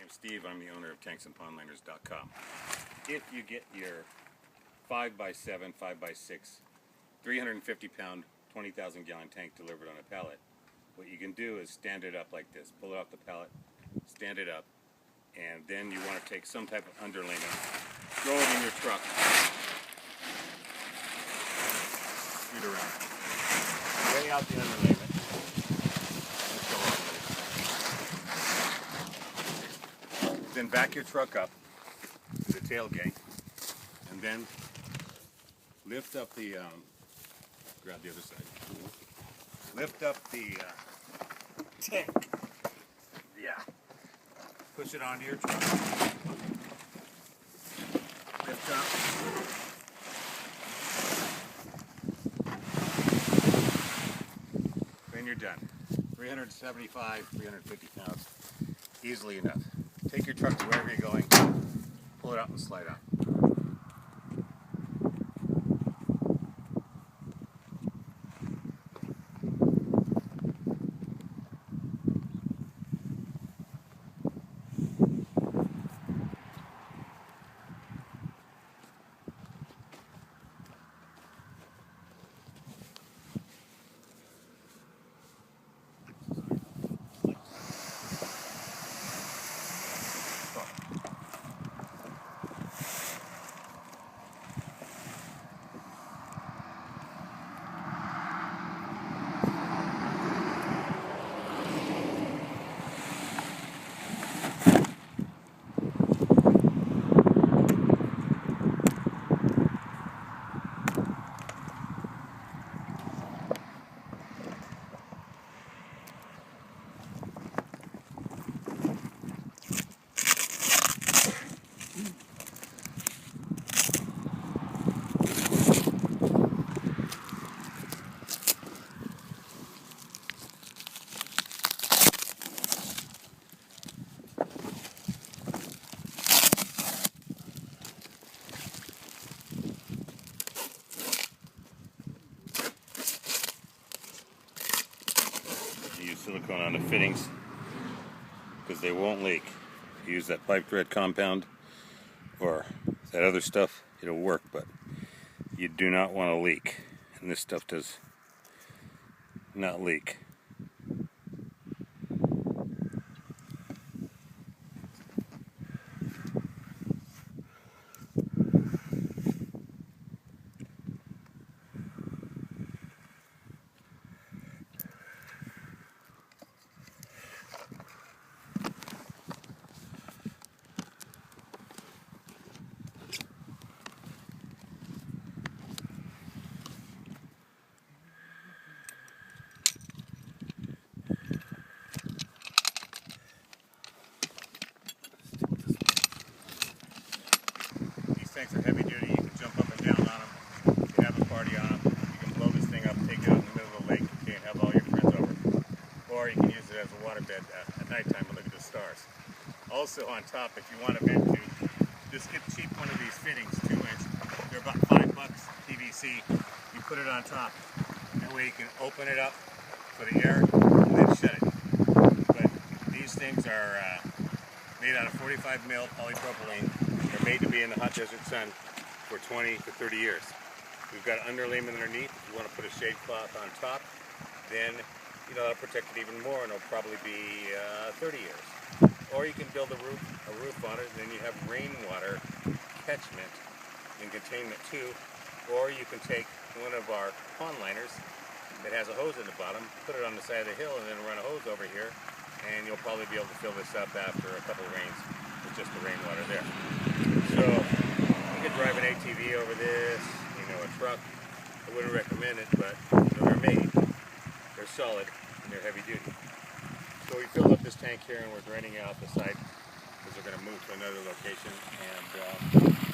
name's Steve. I'm the owner of tanksandpondliners.com. If you get your 5x7, 5x6, 350-pound, 20,000-gallon tank delivered on a pallet, what you can do is stand it up like this. Pull it off the pallet, stand it up, and then you want to take some type of underlayment, throw it in your truck, scoot around, lay out the underlayment. Then back your truck up to the tailgate, and then lift up the, grab the other side, lift up the tank, yeah, push it onto your truck, lift up, then you're done. 375, 350 pounds, easily enough. Take your truck to wherever you're going, pull it out and slide out. Use silicone on the fittings because they won't leak. Use that pipe thread compound or that other stuff, it'll work, but you do not want to leak, and this stuff does not leak. Tanks are heavy duty, you can jump up and down on them, you can have a party on them, you can blow this thing up, take it out in the middle of the lake, and have all your friends over. Or you can use it as a waterbed at nighttime and look at the stars. Also on top, if you want a vent tube, just get cheap one of these fittings, 2-inch. They're about $5 PVC. You put it on top. That way you can open it up for the air and then shut it. But these things are made out of 45 mil polypropylene. They're made to be in the hot desert sun for 20 to 30 years. We've got underlayment underneath. If you want to put a shade cloth on top, then that'll protect it even more, and it'll probably be 30 years. Or you can build a roof on it, and then you have rainwater catchment and containment too. Or you can take one of our pond liners that has a hose in the bottom, put it on the side of the hill, and then run a hose over here, and you'll probably be able to fill this up after a couple of rains with just the rainwater there. So you could drive an ATV over this, a truck. I wouldn't recommend it, but they're made. They're solid and they're heavy duty. So we filled up this tank here and we're draining it out the side because we're going to move to another location, and